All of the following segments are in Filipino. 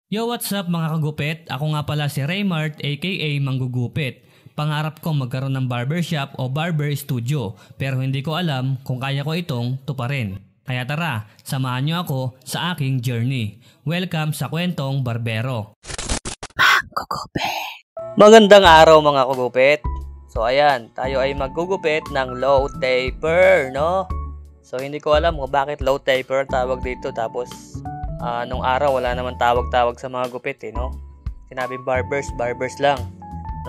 Yo, what's up mga kagupit? Ako nga pala si Raymart aka Manggugupit. Pangarap ko magkaroon ng barbershop o barber studio pero hindi ko alam kung kaya ko itong tuparin. Kaya tara, samahan niyo ako sa aking journey. Welcome sa Kwentong Barbero. Manggugupit! Magandang araw mga kagupit. So ayan, tayo ay maggugupit ng low taper, no? So hindi ko alam kung bakit low taper tawag dito, tapos nung araw wala naman tawag-tawag sa mga gupit no. Sinabi barbers lang.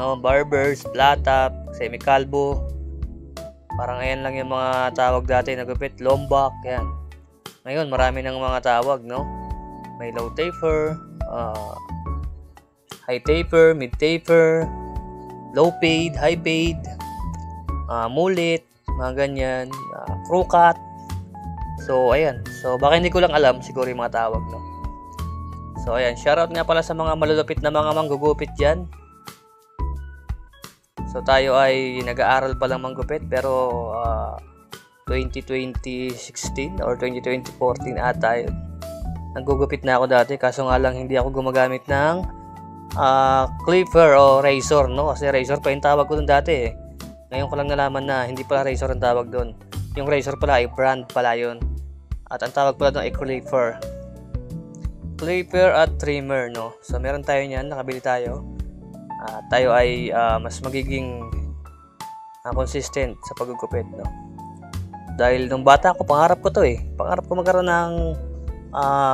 No, barbers, flat top, semi-calvo. Parang ayan lang yung mga tawag dati na gupit, lombak, yan. Ngayon marami ng mga tawag, no. May low taper, high taper, mid taper, low paid, high paid, mullet, mga ganyan, crew cut. So, ayan. So, baka hindi ko lang alam siguro yung mga tawag, no? So, ayan. Shoutout nga pala sa mga malulupit na mga manggugupit dyan. So, tayo ay nag-aaral pa lang manggupit, pero 2016 or 2014 ata yun. Naggugupit na ako dati, kaso nga lang hindi ako gumagamit ng clipper o razor, no? Kasi razor pa yung tawag ko dun dati, eh. Ngayon ko lang nalaman na hindi pala razor ang tawag dun. Yung razor pala ay brand pala yun. At ang tawag pala doon ay clipper. Clipper at trimmer, no? So, meron tayo niyan, nakabili tayo. Tayo ay mas magiging consistent sa paggugupit, no? Dahil nung bata ako, pangarap ko to eh. Pangarap ko magkaroon ng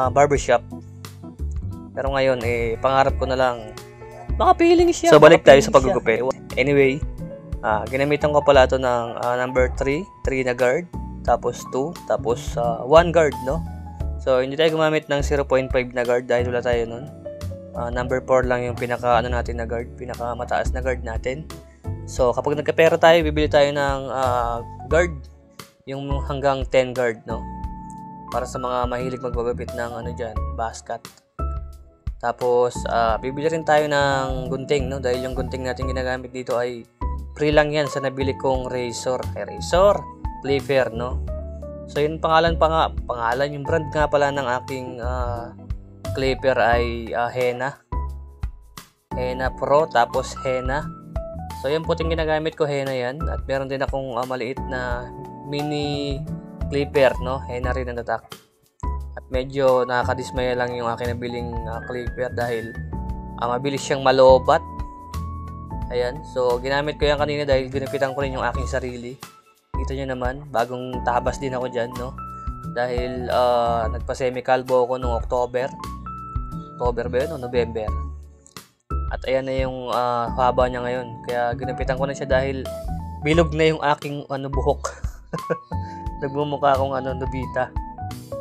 barbershop. Pero ngayon, pangarap ko na lang makapiling siya. So, balik tayo sa paggugupit. Anyway, ginamitan ko pala ito ng number 3 na guard. Tapos 2, tapos 1 guard, no? So, hindi tayo gumamit ng 0.5 na guard dahil wala tayo nun. Number 4 lang yung pinaka natin na guard, pinaka mataas na guard natin. So, kapag nagkapera tayo, bibili tayo ng guard, yung hanggang 10 guard, no? Para sa mga mahilig magbagupit ng dyan, basket. Tapos, bibili rin tayo ng gunting, no? Dahil yung gunting natin ginagamit dito ay free lang yan sa nabili kong razor. Clipper, no? So, yung pangalan, yung brand nga pala ng aking clipper ay Henna Pro, tapos Henna. So, yung puting ginagamit ko, Henna yan. At meron din akong maliit na mini clipper, no? Henna rin ang tatak. At medyo nakakadismaya lang yung aking nabiling clipper dahil mabilis siyang malobat. Ayan. So, ginamit ko yan kanina dahil ginupitan ko rin yung aking sarili. Kita nyo naman, bagong tabas din ako dyan, no? Dahil nagpa-semi-calvo ako noong October ba yun o November? At ayan na yung haba niya ngayon. Kaya ginupitan ko na siya dahil bilog na yung aking buhok. Nagmumukha akong Nobita.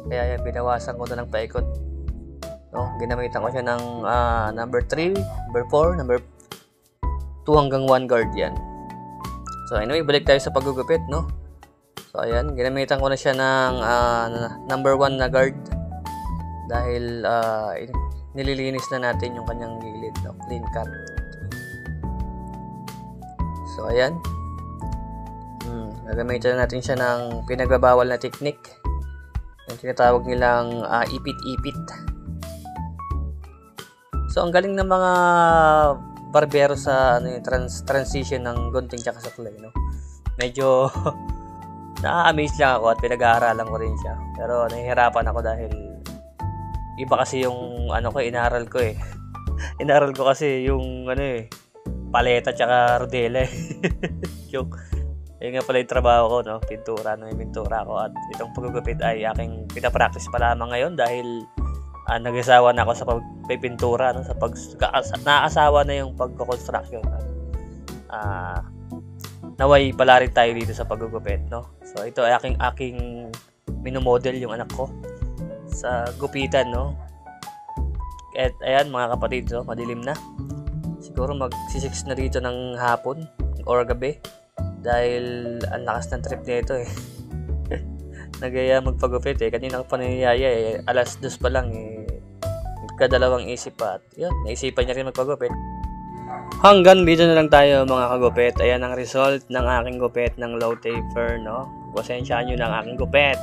Kaya yan, binawasan ko na ng paikot, no? Ginamitan ko siya ng number 3, number 4, number 2 hanggang 1 guard yan. So anyway, balik tayo sa paggugupit, no? So ayan, ginamitan ko na siya ng number 1 na guard dahil nililinis na natin yung kanyang gilid, no? Clean cut. So ayan, gagamitan natin siya ng pinagbabawal na technique, yung tinatawag nilang ipit-ipit. So ang galing ng mga barbero sa yung transition ng gunting tsaka saklay, no? Medyo na-amaze lang ako at pinag-aaralan ko rin siya. Pero nahihirapan ako dahil iba kasi yung inaral ko eh. Inaral ko kasi yung paleta tsaka rodela eh. Joke. Yun nga pala yung trabaho ko, no? Pintura, may pintura ako. At itong paggugupit ay aking pinapractice pa lamang ngayon dahil nag-asawa na ako sa pagpipintura, no? Naasawa na yung pagko-construction. Naway pala rin tayo dito sa paggugupit, no? So ito ay aking minomodel yung anak ko sa gupitan, no? At ayan mga kapatid, no? Madilim na. Siguro mag-6 na dito ng hapon or gabi dahil ang lakas ng trip nito eh. Nagaya magpagupit eh. Kanina ko pa nangyayaya eh. Alas 2 pa lang eh. Kadalawang isip pa. At yun, naisipan niya rin magpagupit. Hanggang dito na lang tayo mga kagupit. Ayan ang result ng aking gupit ng low taper, no? Pasensyaan nyo ng aking gupit.